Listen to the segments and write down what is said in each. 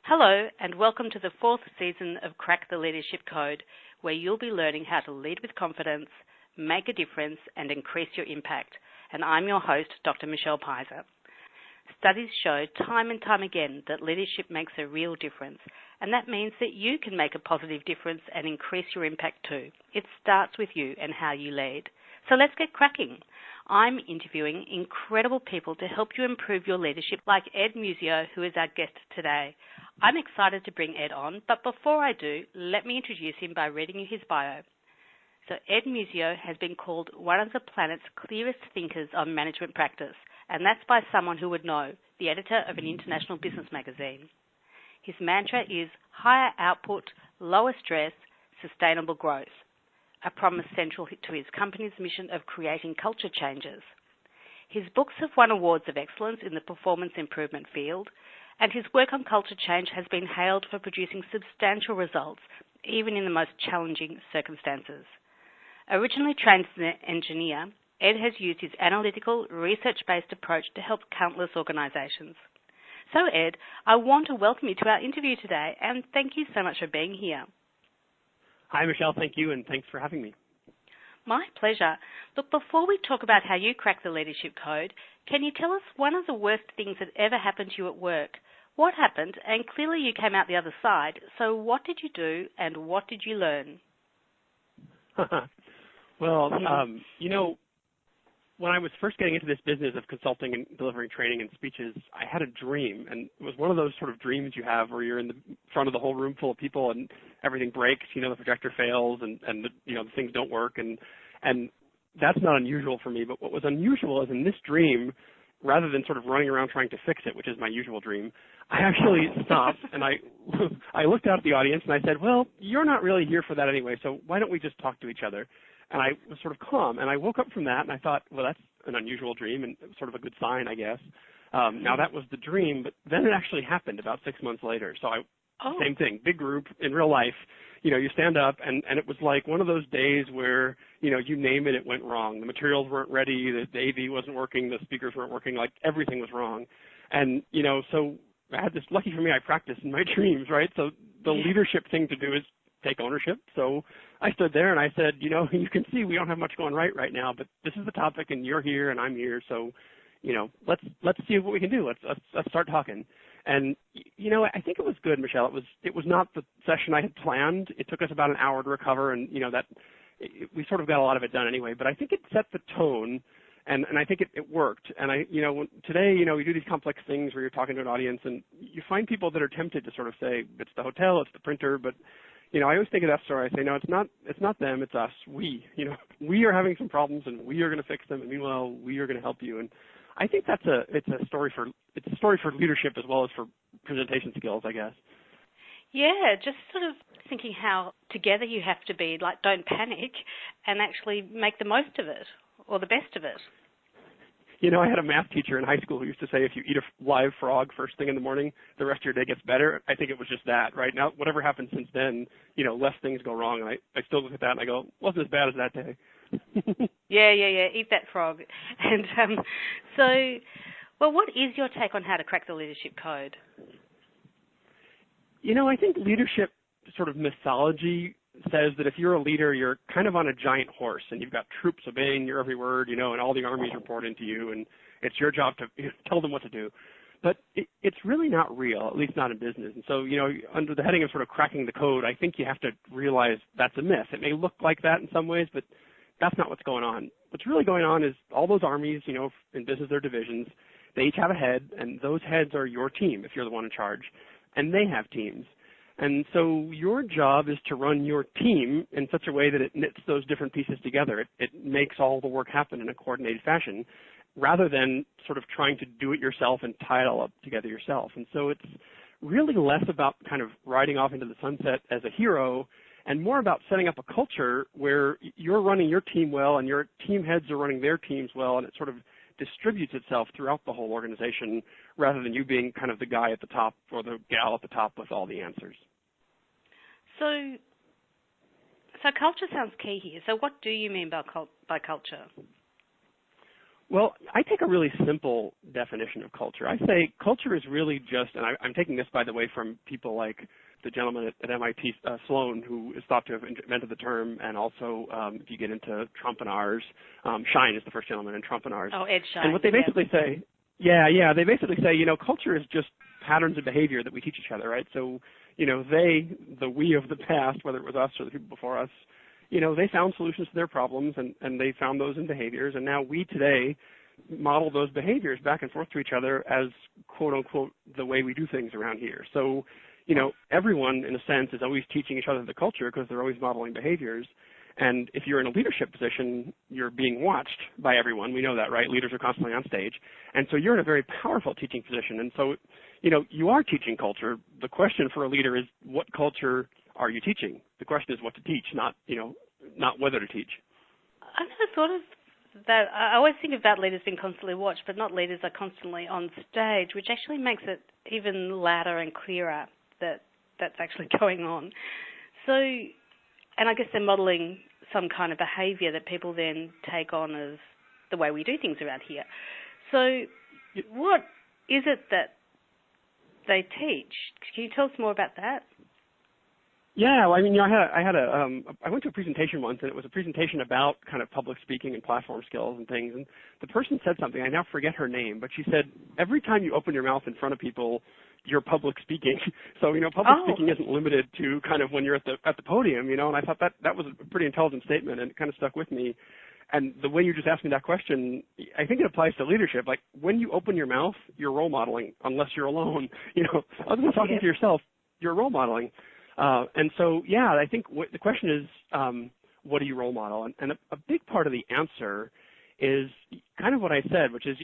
Hello, and welcome to the fourth season of Crack the Leadership Code, where you'll be learning how to lead with confidence, make a difference, and increase your impact. And I'm your host, Dr. Michelle Pizer. Studies show time and time again that leadership makes a real difference, and that means that you can make a positive difference and increase your impact too. It starts with you and how you lead. So let's get cracking. I'm interviewing incredible people to help you improve your leadership, like Ed Muzio, who is our guest today. I'm excited to bring Ed on, but before I do, let me introduce him by reading you his bio. So Ed Muzio has been called one of the planet's clearest thinkers on management practice, and that's by someone who would know, the editor of an international business magazine. His mantra is higher output, lower stress, sustainable growth, a promise central to his company's mission of creating culture changes. His books have won awards of excellence in the performance improvement field, and his work on culture change has been hailed for producing substantial results, even in the most challenging circumstances. Originally trained as an engineer, Ed has used his analytical, research-based approach to help countless organisations. So, Ed, I want to welcome you to our interview today, and thank you so much for being here. Hi, Michelle. Thank you, and thanks for having me. My pleasure. Look, before we talk about how you crack the leadership code, can you tell us one of the worst things that ever happened to you at work? What happened? And clearly you came out the other side. So what did you do, and what did you learn? Well, when I was first getting into this business of consulting and delivering training and speeches, I had a dream, and it was one of those sort of dreams you have where you're in the front of the whole room full of people and everything breaks, the projector fails and the things don't work, and that's not unusual for me. But what was unusual is in this dream, rather than sort of running around trying to fix it, which is my usual dream, I actually stopped and I looked out at the audience and I said, well, you're not really here for that anyway, so why don't we just talk to each other? And I was sort of calm, and I woke up from that, and I thought, well, that's an unusual dream, and it was sort of a good sign, I guess. Now, that was the dream, but then it actually happened about 6 months later. So same thing, big group in real life. You stand up, and it was like one of those days where, you name it, it went wrong. The materials weren't ready, the AV wasn't working, the speakers weren't working, like everything was wrong. And, so I had this, lucky for me, I practiced in my dreams, right? So the leadership thing to do is take ownership. So I stood there and I said, you can see we don't have much going right now, but this is the topic and you're here and I'm here. So, let's see what we can do. Let's start talking. And, I think it was good, Michelle. It was not the session I had planned. It took us about an hour to recover and, we sort of got a lot of it done anyway, but I think it set the tone and I think it worked. And today, we do these complex things where you're talking to an audience and you find people that are tempted to sort of say, it's the hotel, it's the printer, but I always think of that story. I say, no, it's not them, it's us. We are having some problems, and we are going to fix them. And meanwhile, we are going to help you. And I think it's a story for leadership as well as for presentation skills, I guess. Yeah, just sort of thinking how together you have to be, like don't panic, and actually make the most of it or the best of it. I had a math teacher in high school who used to say if you eat a live frog first thing in the morning, the rest of your day gets better. I think it was just that, right? Now, whatever happened since then, less things go wrong. And I still look at that and I go, wasn't as bad as that day. Yeah. Eat that frog. And what is your take on how to crack the leadership code? I think leadership sort of mythology says that if you're a leader, you're kind of on a giant horse and you've got troops obeying your every word, and all the armies report into you, and it's your job to tell them what to do. But it's really not real, at least not in business. And so, under the heading of sort of cracking the code, I think you have to realize that's a myth. It may look like that in some ways, but that's not what's going on. What's really going on is all those armies, in business, they're divisions. They each have a head, and those heads are your team if you're the one in charge, and they have teams. And so your job is to run your team in such a way that it knits those different pieces together. It makes all the work happen in a coordinated fashion rather than sort of trying to do it yourself and tie it all up together yourself. And so it's really less about kind of riding off into the sunset as a hero and more about setting up a culture where you're running your team well and your team heads are running their teams well, and it sort of distributes itself throughout the whole organization rather than you being kind of the guy at the top or the gal at the top with all the answers. So culture sounds key here. So what do you mean by culture? Well, I take a really simple definition of culture. I say culture is really just, and I'm taking this, by the way, from people like the gentleman at MIT, Sloan, who is thought to have invented the term, and also if you get into Trompenaars, Schein is the first gentleman in Trompenaars. Oh, Ed Schein. And what they basically say, they basically say, culture is just patterns of behavior that we teach each other, right? So, the we of the past, whether it was us or the people before us, they found solutions to their problems, and they found those in behaviors, and now we today model those behaviors back and forth to each other as, quote unquote, the way we do things around here. So, everyone, in a sense, is always teaching each other the culture because they're always modeling behaviors. And if you're in a leadership position, you're being watched by everyone. We know that, right? Leaders are constantly on stage. And so you're in a very powerful teaching position. And so, you are teaching culture. The question for a leader is, what culture are you teaching? The question is what to teach, not whether to teach. I never thought of that. I always think of that leaders being constantly watched, but not leaders are constantly on stage, which actually makes it even louder and clearer that that's actually going on. So, and I guess they're modelling some kind of behaviour that people then take on as the way we do things around here. So, what is it that they teach? Can you tell us more about that? Yeah, well, I went to a presentation once, and it was a presentation about kind of public speaking and platform skills and things, and the person said something, I now forget her name, but she said, every time you open your mouth in front of people, you're public speaking. So, public speaking isn't limited to kind of when you're at the podium, and I thought that was a pretty intelligent statement, and it kind of stuck with me. And the way you just asked me that question, I think it applies to leadership. Like, when you open your mouth, you're role modeling, unless you're alone. Other than talking to yourself, you're role modeling. And so, I think the question is, what do you role model? And a big part of the answer is kind of what I said, which is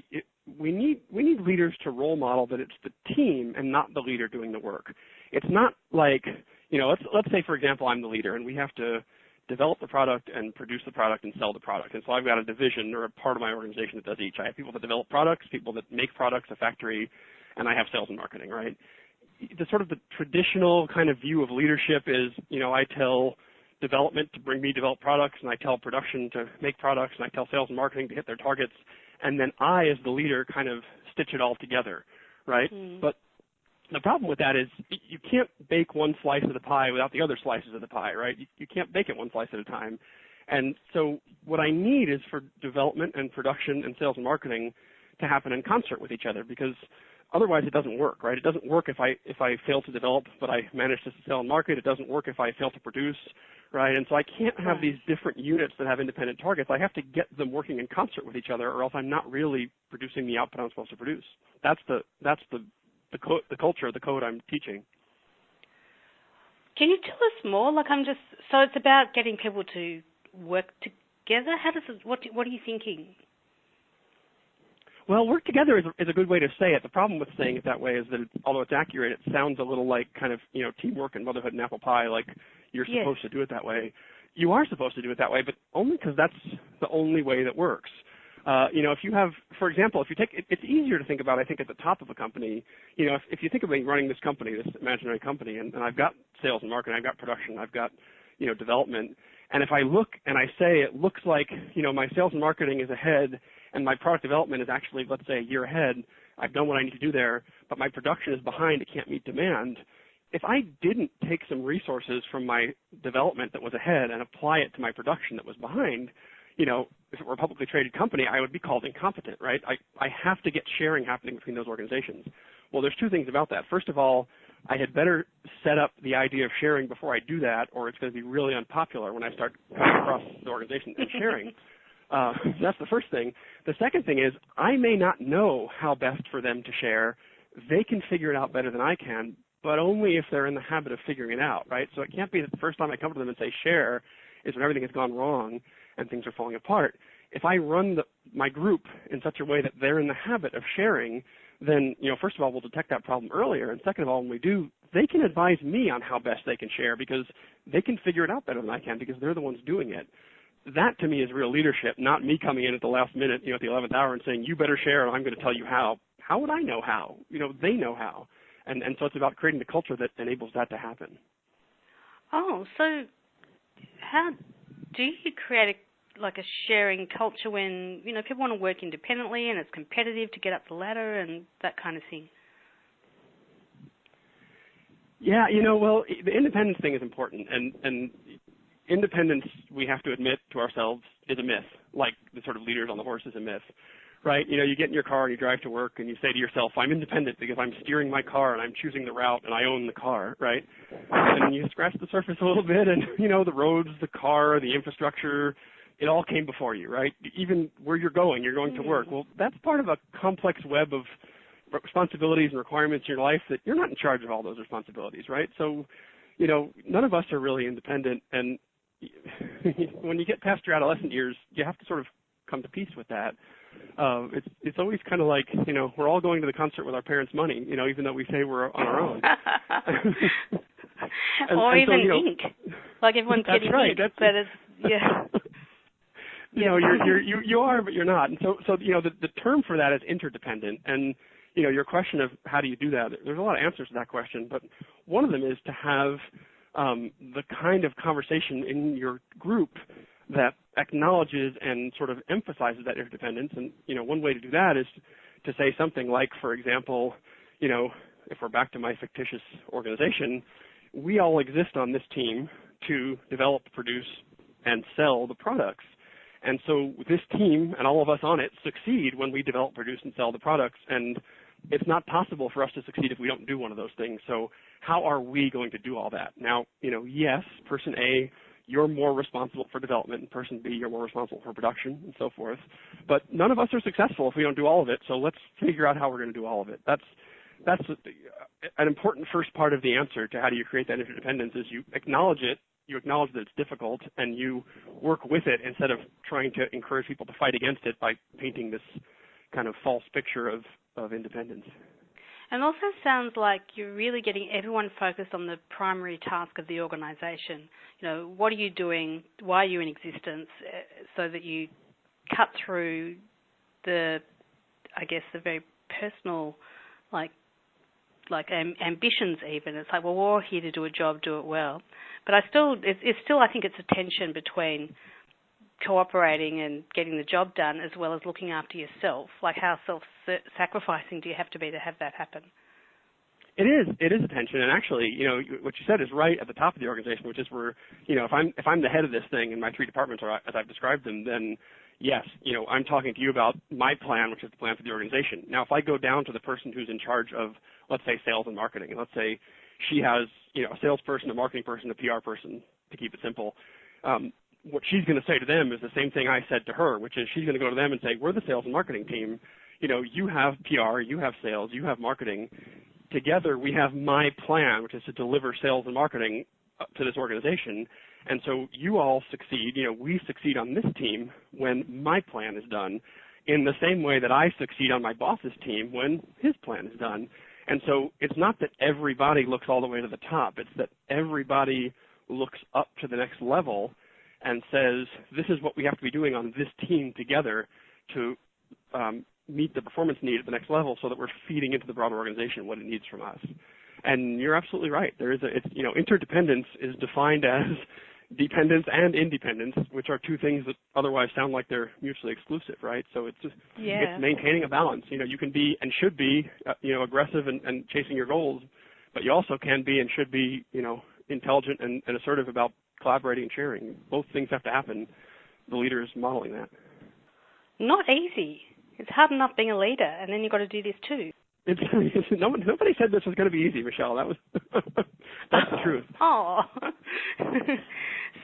we need leaders to role model that it's the team and not the leader doing the work. It's not like, let's say, for example, I'm the leader and we have to develop the product and produce the product and sell the product. And so I've got a division or a part of my organization that does each. I have people that develop products, people that make products, a factory, and I have sales and marketing, right? The sort of the traditional kind of view of leadership is, I tell development to bring me developed products, and I tell production to make products, and I tell sales and marketing to hit their targets, and then I, as the leader, kind of stitch it all together, right? But the problem with that is you can't bake one slice of the pie without the other slices of the pie, right? You can't bake it one slice at a time. And so what I need is for development and production and sales and marketing to happen in concert with each other, because otherwise it doesn't work, right? It doesn't work if I fail to develop, but I manage to sell and market. It doesn't work if I fail to produce, right? And so I can't have these different units that have independent targets. I have to get them working in concert with each other, or else I'm not really producing the output I'm supposed to produce. That's the culture, the code I'm teaching. Can you tell us more? So it's about getting people to work together. What are you thinking? Well, work together is a good way to say it. The problem with saying it that way is that, although it's accurate, it sounds a little like kind of, teamwork and motherhood and apple pie, like you're supposed to do it that way. You are supposed to do it that way, but only because that's the only way that works. If you have, for example, it's easier to think about, I think, at the top of a company. If you think of me running this company, this imaginary company, and I've got sales and marketing, I've got production, I've got, development, and if I look and I say it looks like, my sales and marketing is ahead and my product development is actually, let's say, a year ahead, I've done what I need to do there, but my production is behind, it can't meet demand. If I didn't take some resources from my development that was ahead and apply it to my production that was behind, if it were a publicly traded company, I would be called incompetent, right? I have to get sharing happening between those organizations. Well, there's two things about that. First of all, I had better set up the idea of sharing before I do that, or it's going to be really unpopular when I start coming across the organization and sharing. That's the first thing. The second thing is I may not know how best for them to share. They can figure it out better than I can, but only if they're in the habit of figuring it out, right? So it can't be that the first time I come to them and say share is when everything has gone wrong and things are falling apart. If I run my group in such a way that they're in the habit of sharing, then, first of all, we'll detect that problem earlier, and second of all, when we do, they can advise me on how best they can share because they can figure it out better than I can because they're the ones doing it. That, to me, is real leadership, not me coming in at the last minute, at the 11th hour and saying, you better share and I'm going to tell you how. How would I know how? They know how. And so it's about creating the culture that enables that to happen. Oh, so how do you create like a sharing culture when, people want to work independently and it's competitive to get up the ladder and that kind of thing? Yeah, well, the independence thing is important, and independence, we have to admit to ourselves, is a myth, like the sort of leaders on the horse is a myth, right? You get in your car and you drive to work and you say to yourself, I'm independent because I'm steering my car and I'm choosing the route and I own the car, right? And you scratch the surface a little bit and, the roads, the car, the infrastructure, it all came before you, right? Even where you're going to work. Well, that's part of a complex web of responsibilities and requirements in your life that you're not in charge of all those responsibilities, right? So, none of us are really independent, and when you get past your adolescent years, you have to sort of come to peace with that. It's always kind of like, we're all going to the concert with our parents' money, even though we say we're on our own. Or even ink, like everyone's that's getting right. ink, but it's, yeah. You are, but you're not. And so the term for that is interdependent. And, your question of how do you do that, there's a lot of answers to that question, but one of them is to have the kind of conversation in your group that acknowledges and sort of emphasizes that interdependence. And, one way to do that is to say something like, for example, if we're back to my fictitious organization, we all exist on this team to develop, produce, and sell the products. And so this team and all of us on it succeed when we develop, produce, and sell the products. And it's not possible for us to succeed if we don't do one of those things. So how are we going to do all that? Now, yes, person A, you're more responsible for development, and person B, you're more responsible for production and so forth. But none of us are successful if we don't do all of it. So let's figure out how we're going to do all of it. That's an important first part of the answer to how do you create that interdependence is you acknowledge it. You acknowledge that it's difficult, and you work with it instead of trying to encourage people to fight against it by painting this kind of false picture of independence. And also sounds like you're really getting everyone focused on the primary task of the organization. What are you doing? Why are you in existence? So that you cut through the very personal, ambitions even. It's like, well, we're all here to do a job, do it well. But I think it's a tension between cooperating and getting the job done as well as looking after yourself. Like, how self-sacrificing do you have to be to have that happen? It is a tension, and actually, what you said is right at the top of the organization, which is where, if I'm the head of this thing and my three departments are as I've described them, then yes, I'm talking to you about my plan, which is the plan for the organization. Now, if I go down to the person who's in charge of, let's say, sales and marketing, and let's say she has, a salesperson, a marketing person, a PR person, to keep it simple, what she's going to say to them is the same thing I said to her, which is she's going to go to them and say, we're the sales and marketing team. You have PR, you have sales, you have marketing. Together, we have my plan, which is to deliver sales and marketing to this organization. And so you all succeed, we succeed on this team when my plan is done in the same way that I succeed on my boss's team when his plan is done. And so it's not that everybody looks all the way to the top. It's that everybody looks up to the next level and says, this is what we have to be doing on this team together to meet the performance need at the next level so that we're feeding into the broader organization what it needs from us. And you're absolutely right. Interdependence is defined as dependence and independence, which are two things that otherwise sound like they're mutually exclusive, right? So it's just it's maintaining a balance. You can be and should be, aggressive and chasing your goals, but you also can be and should be, intelligent and assertive about collaborating and sharing. Both things have to happen. The leader is modeling that. Not easy. It's hard enough being a leader, and then you've got to do this too. Nobody said this was going to be easy, Michelle. That was that's the truth. Oh.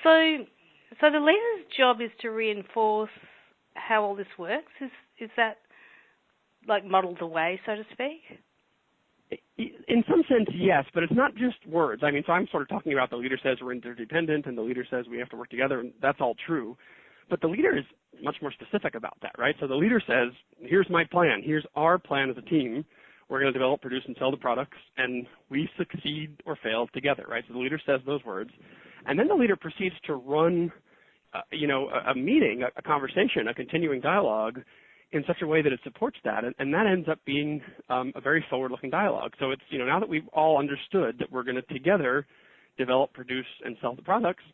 So the leader's job is to reinforce how all this works. Is that like modeled the way, so to speak? In some sense, yes, but it's not just words. So I'm sort of talking about the leader says we're interdependent, and the leader says we have to work together, and that's all true. But the leader is much more specific about that, right? So the leader says, here's my plan. Here's our plan as a team. We're going to develop, produce, and sell the products, and we succeed or fail together, right? So the leader says those words. And then the leader proceeds to run, a meeting, a conversation, a continuing dialogue in such a way that it supports that. And that ends up being a very forward-looking dialogue. So it's, now that we've all understood that we're going to together develop, produce, and sell the products,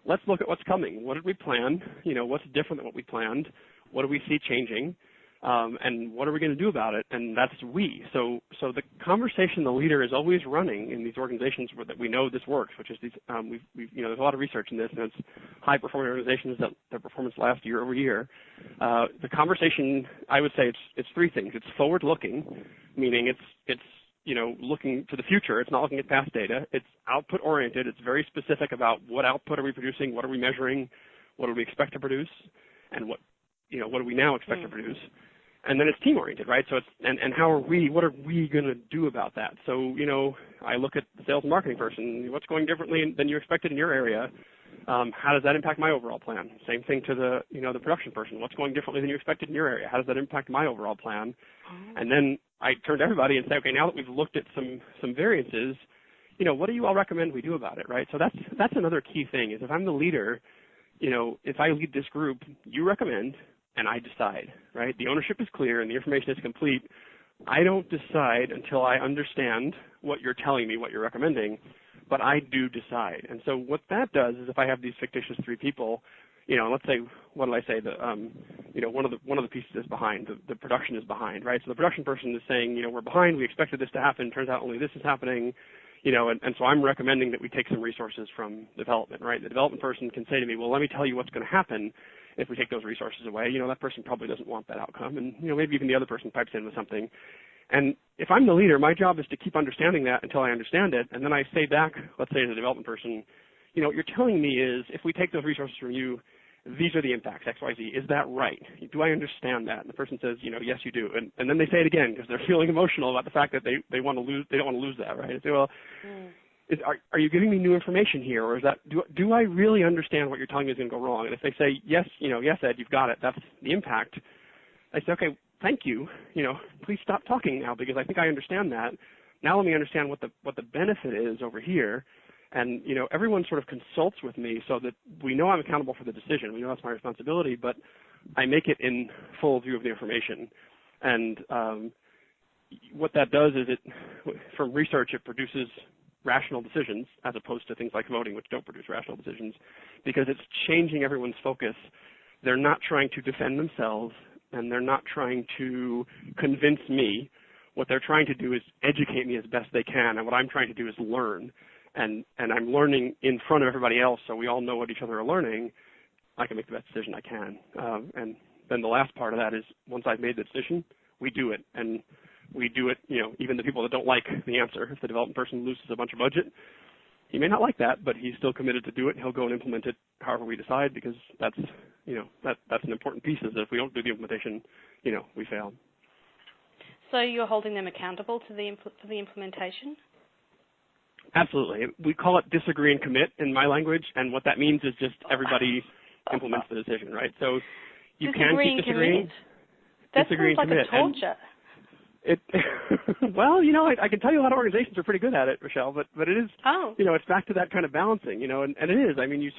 let's look at what's coming. What did we plan? What's different than what we planned? What do we see changing? And what are we going to do about it? And that's we. So the conversation the leader is always running in these organizations where that we know this works, which is these, there's a lot of research in this, and it's high-performing organizations that their performance lasts year over year. The conversation, I would say, it's three things. It's forward-looking, meaning it's looking to the future. It's not looking at past data. It's output-oriented. It's very specific about what output are we producing, what are we measuring, what do we expect to produce, and what do we now expect to produce. And then it's team-oriented, right? So it's what are we going to do about that? So, I look at the sales and marketing person. What's going differently than you expected in your area? How does that impact my overall plan? Same thing to the production person. What's going differently than you expected in your area? How does that impact my overall plan? And then I turn to everybody and say, okay, now that we've looked at some variances, what do you all recommend we do about it, right? So that's another key thing is if I'm the leader, if I lead this group, you recommend and I decide, right? The ownership is clear and the information is complete. I don't decide until I understand what you're telling me, what you're recommending, but I do decide. And so what that does is if I have these fictitious three people, let's say, what did I say? One of the pieces is behind. The production is behind, right? So the production person is saying, we're behind. We expected this to happen. Turns out only this is happening. And so I'm recommending that we take some resources from development, right? The development person can say to me, well, let me tell you what's going to happen if we take those resources away. That person probably doesn't want that outcome. And, maybe even the other person pipes in with something. And if I'm the leader, my job is to keep understanding that until I understand it. And then I say back, let's say to the development person, what you're telling me is if we take those resources from you, these are the impacts, X, Y, Z. Is that right? Do I understand that? And the person says, yes, you do. And then they say it again because they're feeling emotional about the fact that they don't want to lose that, right? I say, well, are you giving me new information here, or is that do I really understand what you're telling me is going to go wrong? And if they say yes, yes, Ed, you've got it. That's the impact. I say, okay, thank you. Please stop talking now because I think I understand that. Now let me understand what the benefit is over here. And, everyone sort of consults with me so that we know I'm accountable for the decision. We know that's my responsibility, but I make it in full view of the information. And what that does is from research, it produces rational decisions as opposed to things like voting, which don't produce rational decisions, because it's changing everyone's focus. They're not trying to defend themselves, and they're not trying to convince me. What they're trying to do is educate me as best they can, and what I'm trying to do is learn. And I'm learning in front of everybody else, so we all know what each other are learning. I can make the best decision I can. And then the last part of that is once I've made the decision, we do it. And we do it, even the people that don't like the answer. If the development person loses a bunch of budget, he may not like that, but he's still committed to do it. He'll go and implement it however we decide because that's an important piece is that if we don't do the implementation, we fail. So you're holding them accountable to for the implementation? Absolutely. We call it disagree and commit in my language, and what that means is just everybody implements the decision, right? So you can keep disagreeing. That sounds like a torture. Well, I can tell you a lot of organizations are pretty good at it, Michelle, but it is, it's back to that kind of balancing, and it is. I mean, you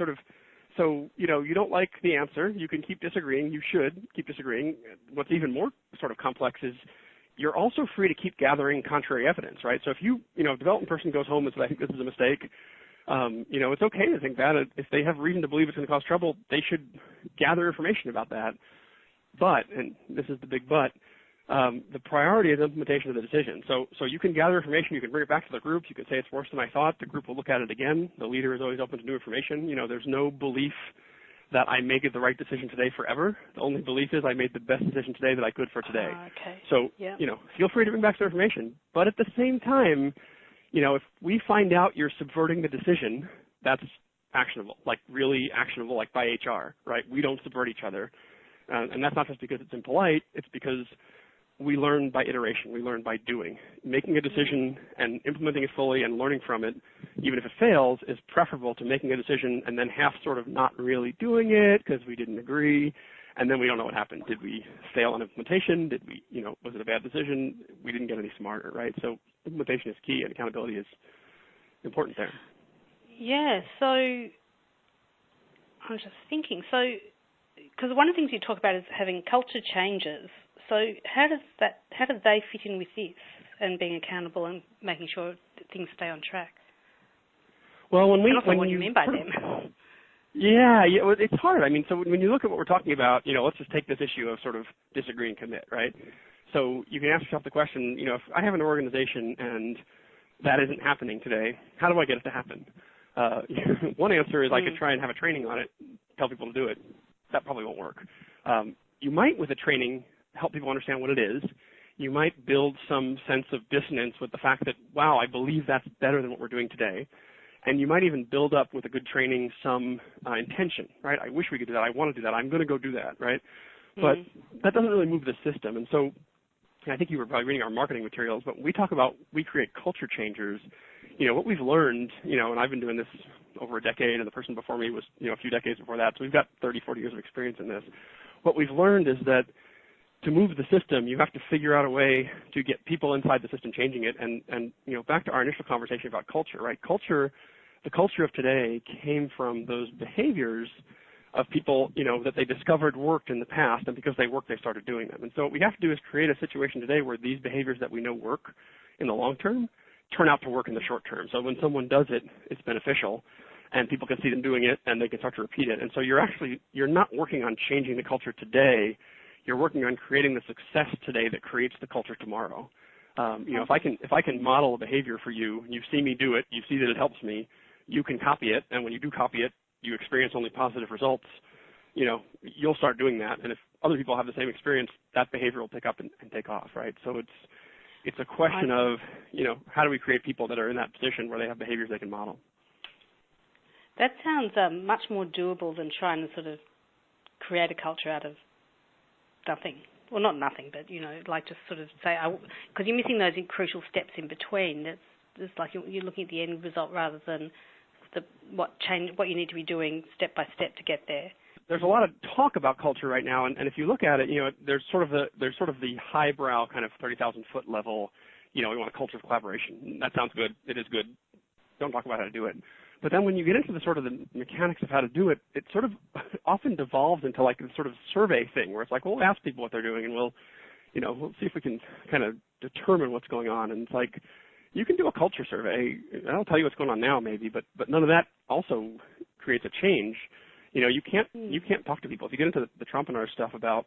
don't like the answer. You can keep disagreeing. You should keep disagreeing. What's even more sort of complex is you're also free to keep gathering contrary evidence, right? So if a development person goes home and says, I think this is a mistake, it's okay to think that. If they have reason to believe it's going to cause trouble, they should gather information about that. But, and this is the big but, the priority is implementation of the decision. So you can gather information, you can bring it back to the group, you can say it's worse than I thought, the group will look at it again. The leader is always open to new information. There's no belief that I make the right decision today forever. The only belief is I made the best decision today that I could for today. Okay. So, feel free to bring back some information. But at the same time, if we find out you're subverting the decision, that's actionable, like really actionable, like by HR, right? We don't subvert each other. And that's not just because it's impolite, it's because we learn by iteration. We learn by doing. Making a decision and implementing it fully and learning from it, even if it fails, is preferable to making a decision and then half sort of not really doing it because we didn't agree, and then we don't know what happened. Did we fail on implementation? Did we, was it a bad decision? We didn't get any smarter, right? So implementation is key and accountability is important there. Yeah, so I was just thinking, because one of the things you talk about is having culture changes. So how do they fit in with this and being accountable and making sure that things stay on track? Well, what you mean by them. Well, it's hard. I mean, so when you look at what we're talking about, let's just take this issue of sort of disagree and commit, right? So you can ask yourself the question, if I have an organization and that isn't happening today, how do I get it to happen? One answer is I could try and have a training on it, tell people to do it. That probably won't work. You might, with a training, help people understand what it is. You might build some sense of dissonance with the fact that, wow, I believe that's better than what we're doing today. And you might even build up with a good training some intention, right? I wish we could do that. I want to do that. I'm going to go do that, right? But that doesn't really move the system. And so I think you were probably reading our marketing materials, but when we talk about we create culture changers, what we've learned, and I've been doing this over a decade, and the person before me was, a few decades before that, so we've got 30, 40 years of experience in this. What we've learned is that to move the system, you have to figure out a way to get people inside the system changing it. And back to our initial conversation about culture, right? The culture of today came from those behaviors of people, that they discovered worked in the past, and because they worked, they started doing them. And so what we have to do is create a situation today where these behaviors that we know work in the long term turn out to work in the short term. So when someone does it, it's beneficial, and people can see them doing it, and they can start to repeat it. And so you're not working on changing the culture today. You're working on creating the success today that creates the culture tomorrow. If I can model a behavior for you, you see me do it, you see that it helps me, you can copy it, and when you do copy it, you experience only positive results. You'll start doing that, and if other people have the same experience, that behavior will pick up and take off, right? So it's a question of, how do we create people that are in that position where they have behaviors they can model? That sounds much more doable than trying to sort of create a culture out of nothing. Well, not nothing, but, like just sort of say, because you're missing those crucial steps in between. It's like you're looking at the end result rather than what you need to be doing step by step to get there. There's a lot of talk about culture right now, and if you look at it, there's sort of the highbrow kind of 30,000-foot level. We want a culture of collaboration. That sounds good. It is good. Don't talk about how to do it. But then when you get into the sort of the mechanics of how to do it, it sort of often devolves into like this sort of survey thing where it's like, well, we'll ask people what they're doing, and we'll see if we can kind of determine what's going on. And it's like, you can do a culture survey. I'll tell you what's going on now, maybe, but none of that also creates a change. You can't talk to people. If you get into the Trumpinars stuff about,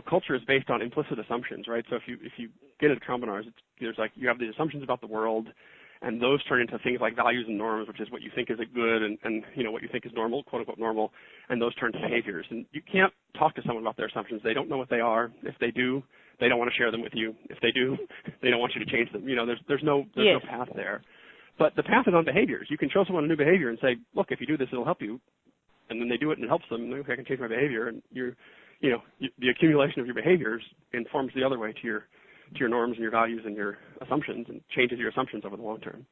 culture is based on implicit assumptions, right? So if you get into Trumpinars, there's like you have these assumptions about the world, and those turn into things like values and norms, which is what you think is good and what you think is normal, quote unquote normal, and those turn to behaviors. And you can't talk to someone about their assumptions. They don't know what they are. If they do, they don't want to share them with you. If they do, they don't want you to change them. There's no path there. But the path is on behaviors. You can show someone a new behavior and say, look, if you do this, it'll help you. And then they do it and it helps them. And okay, I can change my behavior. And the accumulation of your behaviors informs the other way to your norms and your values and your assumptions, and changes your assumptions over the long term.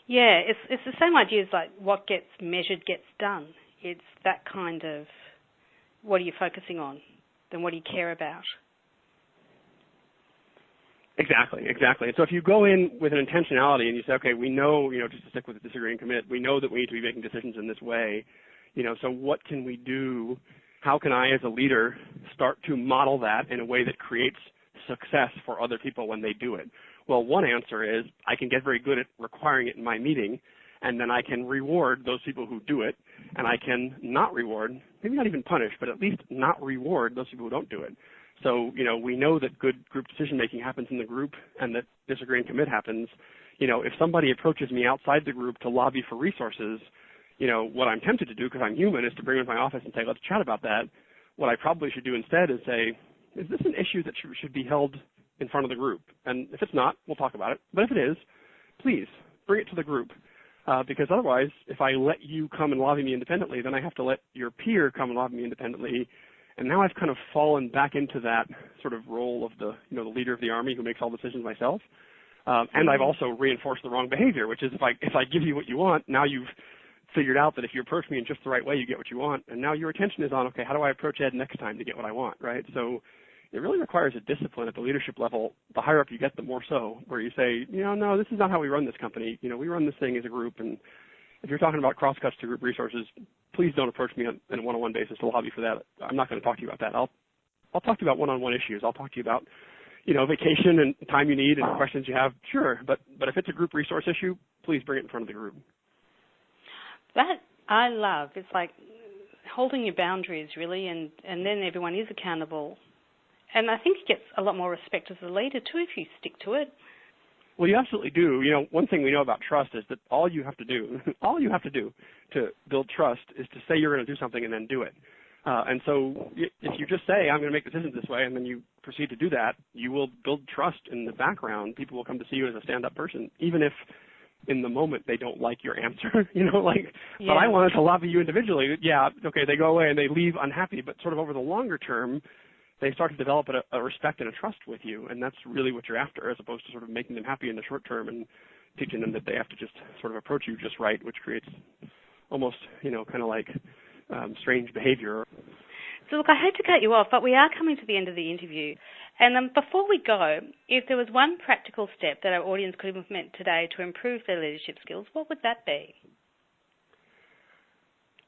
Yeah, it's the same idea as like what gets measured gets done. It's that kind of, what are you focusing on? Then what do you care about? Exactly. And so if you go in with an intentionality and you say, okay, we know, just to stick with the disagree and commit, we know that we need to be making decisions in this way, so what can we do? How can I as a leader start to model that in a way that creates success for other people when they do it? Well, one answer is I can get very good at requiring it in my meeting, and then I can reward those people who do it, and I can not reward, maybe not even punish, but at least not reward those people who don't do it. So, we know that good group decision-making happens in the group and that disagree and commit happens. If somebody approaches me outside the group to lobby for resources, what I'm tempted to do, because I'm human, is to bring them to my office and say, let's chat about that. What I probably should do instead is say, is this an issue that should be held in front of the group? And if it's not, we'll talk about it. But if it is, please bring it to the group. Because otherwise, if I let you come and lobby me independently, then I have to let your peer come and lobby me independently. And now I've kind of fallen back into that sort of role of the leader of the army who makes all decisions myself. And I've also reinforced the wrong behavior, which is if I give you what you want, now you've figured out that if you approach me in just the right way, you get what you want. And now your attention is on, okay, how do I approach Ed next time to get what I want, right? So it really requires a discipline at the leadership level. The higher up you get, the more so, where you say, no, this is not how we run this company. We run this thing as a group, and if you're talking about crosscuts to group resources, please don't approach me on a one-on-one basis to lobby for that. I'm not going to talk to you about that. I'll talk to you about one-on-one issues. I'll talk to you about, vacation and time you need and questions you have. Sure, but if it's a group resource issue, please bring it in front of the group. That I love. It's like holding your boundaries, really, and then everyone is accountable. And I think you get a lot more respect as a leader, too, if you stick to it. Well, you absolutely do. One thing we know about trust is that all you have to do to build trust is to say you're going to do something and then do it. And so if you just say, I'm going to make decisions this way, and then you proceed to do that, you will build trust in the background. People will come to see you as a stand-up person, even if in the moment they don't like your answer, but I wanted to lobby you individually. Yeah, okay, they go away and they leave unhappy, but sort of over the longer term, they start to develop a respect and a trust with you, and that's really what you're after, as opposed to sort of making them happy in the short term and teaching them that they have to just sort of approach you just right, which creates almost, kind of like strange behavior. So look, I hate to cut you off, but we are coming to the end of the interview. And before we go, if there was one practical step that our audience could implement today to improve their leadership skills, what would that be?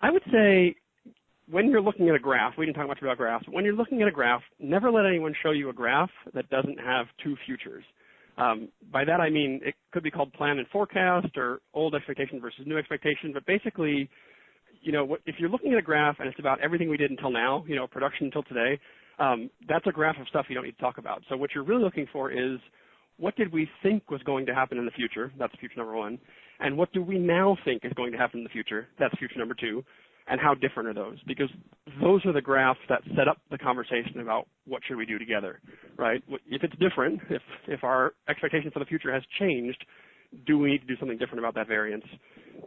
I would say when you're looking at a graph, we didn't talk much about graphs, but when you're looking at a graph, never let anyone show you a graph that doesn't have two futures. By that I mean it could be called plan and forecast or old expectation versus new expectation, but basically, if you're looking at a graph and it's about everything we did until now, production until today, that's a graph of stuff you don't need to talk about. So what you're really looking for is what did we think was going to happen in the future? That's future number one. And what do we now think is going to happen in the future? That's future number two. And how different are those? Because those are the graphs that set up the conversation about what should we do together, right? If it's different, if our expectation for the future has changed, do we need to do something different about that variance?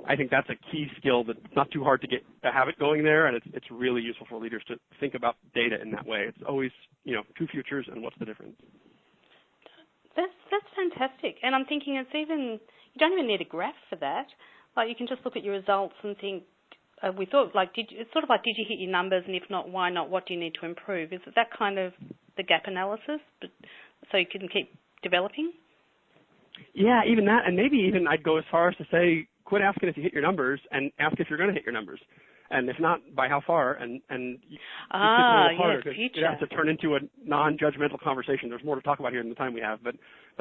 I think that's a key skill that's not too hard to have it going there, and it's really useful for leaders to think about data in that way. It's always, two futures and what's the difference. That's fantastic. And I'm thinking you don't even need a graph for that. Like, you can just look at your results and think, we thought, it's sort of like, did you hit your numbers, and if not, why not? What do you need to improve? Is it that kind of the gap analysis, but so you can keep developing? Yeah, even that, and maybe even I'd go as far as to say, quit asking if you hit your numbers and ask if you're going to hit your numbers. And if not, by how far, and you a little harder, because it has to turn into a non-judgmental conversation. There's more to talk about here than the time we have. But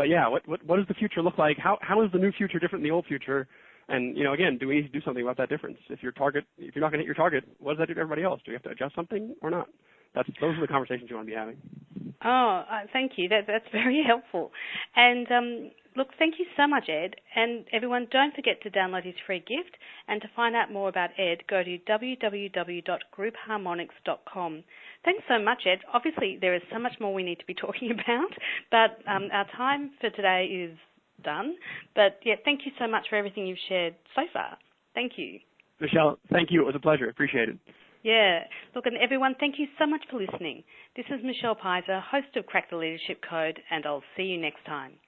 yeah, what does the future look like? How is the new future different than the old future? And, again, do we need to do something about that difference? If you're not going to hit your target, what does that do to everybody else? Do we have to adjust something or not? Those are the conversations you want to be having. Oh, thank you. That's very helpful. And look, thank you so much, Ed. And everyone, don't forget to download his free gift. And to find out more about Ed, go to www.groupharmonics.com. Thanks so much, Ed. Obviously, there is so much more we need to be talking about, but our time for today is done. But, yeah, thank you so much for everything you've shared so far. Thank you. Michelle, thank you. It was a pleasure. Appreciate it. Yeah. Look, and everyone, thank you so much for listening. This is Michelle Pizer, host of Crack the Leadership Code, and I'll see you next time.